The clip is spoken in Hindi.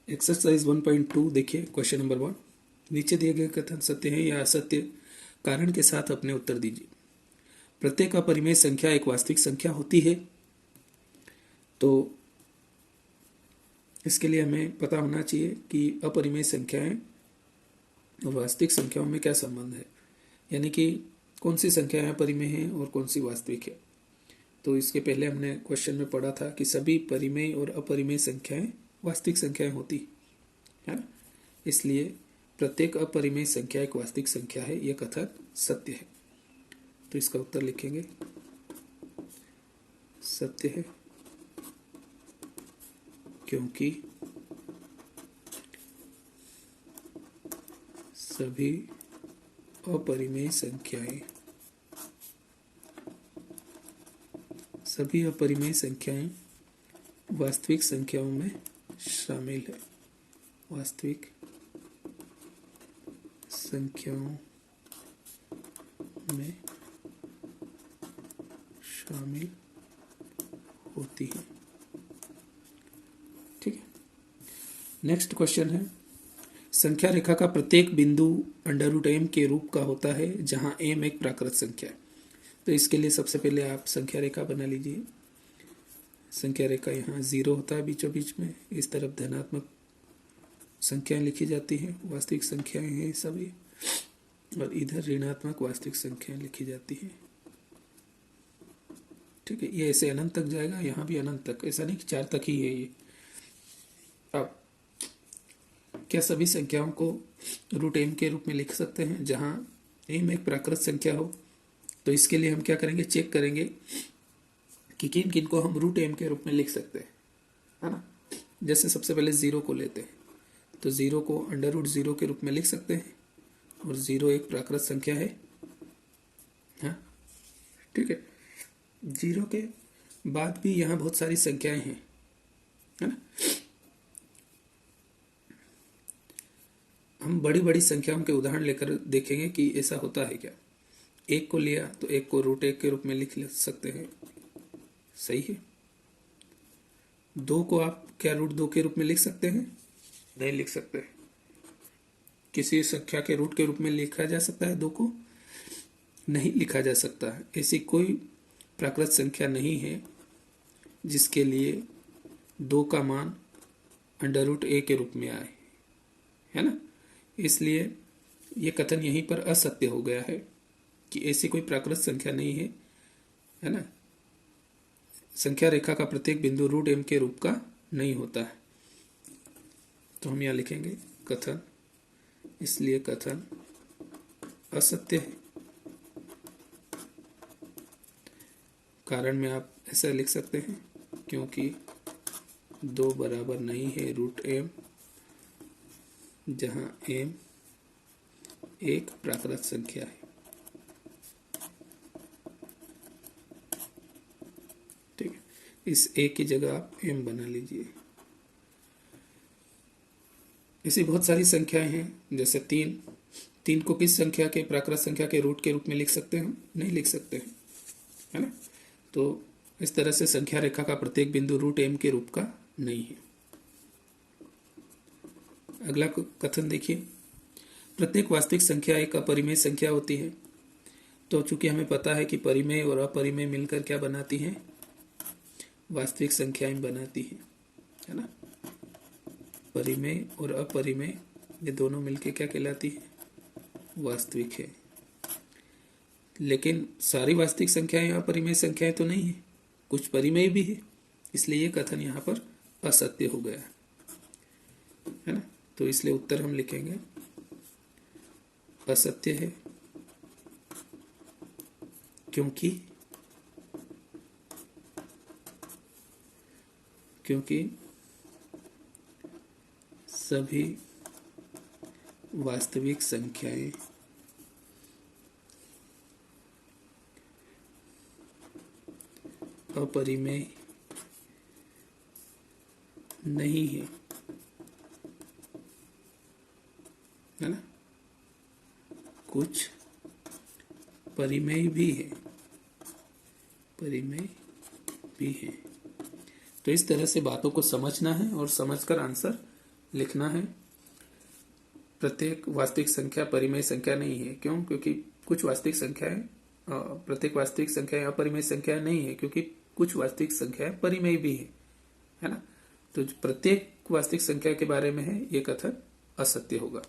एक्सरसाइज 1.2 देखिए, क्वेश्चन नंबर 1। नीचे दिए गए कथन सत्य है या असत्य, कारण के साथ अपने उत्तर दीजिए। प्रत्येक अपरिमेय संख्या एक वास्तविक संख्या होती है। तो इसके लिए हमें पता होना चाहिए कि अपरिमेय संख्याएं और वास्तविक संख्याओं में क्या संबंध है, यानी कि कौन सी संख्याएं अपरिमेय हैं और कौन सी वास्तविक है। तो इसके पहले हमने क्वेश्चन में पढ़ा था कि सभी परिमेय और अपरिमेय संख्याएं वास्तविक संख्याएं होती है ना। इसलिए प्रत्येक अपरिमेय संख्या एक वास्तविक संख्या है, यह कथन सत्य है। तो इसका उत्तर लिखेंगे सत्य है, क्योंकि सभी अपरिमेय संख्याएं वास्तविक संख्याओं में शामिल है, वास्तविक संख्याओं में शामिल होती है। ठीक है। नेक्स्ट क्वेश्चन है, संख्या रेखा का प्रत्येक बिंदु √m के रूप का होता है जहां m एक प्राकृत संख्या है। तो इसके लिए सबसे पहले आप संख्या रेखा बना लीजिए। संख्या रेखा यहाँ 0 होता है बीचों बीच में, इस तरफ धनात्मक संख्याएं लिखी जाती हैं, वास्तविक संख्याएं हैं सभी, और इधर ऋणात्मक वास्तविक संख्याएं लिखी जाती हैं। ठीक है, ये ऐसे अनंत तक जाएगा, यहाँ भी अनंत तक, ऐसा नहीं कि 4 तक ही है ये। अब क्या सभी संख्याओं को √m के रूप में लिख सकते हैं जहां m एक प्राकृत संख्या हो? तो इसके लिए हम क्या करेंगे, चेक करेंगे कि किन किन को हम √m के रूप में लिख सकते हैं, है ना। जैसे सबसे पहले 0 को लेते हैं, तो 0 को √0 के रूप में लिख सकते हैं, और 0 एक प्राकृत संख्या है। हाँ, ठीक है। 0 के बाद भी यहाँ बहुत सारी संख्याएं हैं, है ना। हम बड़ी बड़ी संख्याओं के उदाहरण लेकर देखेंगे कि ऐसा होता है क्या। 1 को लिया तो 1 को √1 के रूप में लिख सकते हैं, सही है। 2 को आप क्या √2 के रूप में लिख सकते हैं? नहीं लिख सकते। किसी संख्या के रूट के रूप में लिखा जा सकता है 2 को? नहीं लिखा जा सकता है। ऐसी कोई प्राकृत संख्या नहीं है जिसके लिए 2 का मान √a के रूप में आए, है ना। इसलिए ये कथन यहीं पर असत्य हो गया है कि ऐसी कोई प्राकृत संख्या नहीं है, है ना। संख्या रेखा का प्रत्येक बिंदु √m के रूप का नहीं होता है। तो हम यहाँ लिखेंगे कथन, इसलिए कथन असत्य है। कारण में आप ऐसा लिख सकते हैं, क्योंकि 2 बराबर नहीं है √m, जहां m एक प्राकृत संख्या है। ठीक है, इस a की जगह आप m बना लीजिए। ऐसी बहुत सारी संख्याएं हैं, जैसे 3 को किस संख्या के प्राकृत संख्या के रूट के रूप में लिख सकते हैं? नहीं लिख सकते हैं, है ना। तो इस तरह से संख्या रेखा का प्रत्येक बिंदु √m के रूप का नहीं है। अगला कथन देखिए, प्रत्येक वास्तविक संख्या एक अपरिमेय संख्या होती है। तो चूंकि हमें पता है कि परिमेय और अपरिमेय मिलकर क्या बनाती हैं? वास्तविक संख्याएं बनाती हैं, है ना। परिमेय और अपरिमेय ये दोनों मिलकर क्या कहलाती है? वास्तविक है। लेकिन सारी वास्तविक संख्याएं अपरिमेय संख्याएं तो नहीं है, कुछ परिमेय भी है, इसलिए ये कथन यहाँ पर असत्य हो गया, है ना। तो इसलिए उत्तर हम लिखेंगे असत्य है, क्योंकि सभी वास्तविक संख्याएं अपरिमेय नहीं है, है ना। कुछ परिमेय भी है, तो इस तरह से बातों को समझना है और समझकर आंसर लिखना है प्रत्येक वास्तविक संख्या परिमेय संख्या नहीं है। क्यों? क्योंकि कुछ वास्तविक संख्याएं प्रत्येक वास्तविक संख्या अपरिमेय संख्या नहीं है, क्योंकि कुछ वास्तविक संख्याएं परिमेय भी है ना। तो प्रत्येक वास्तविक संख्या के बारे में है ये कथन असत्य होगा।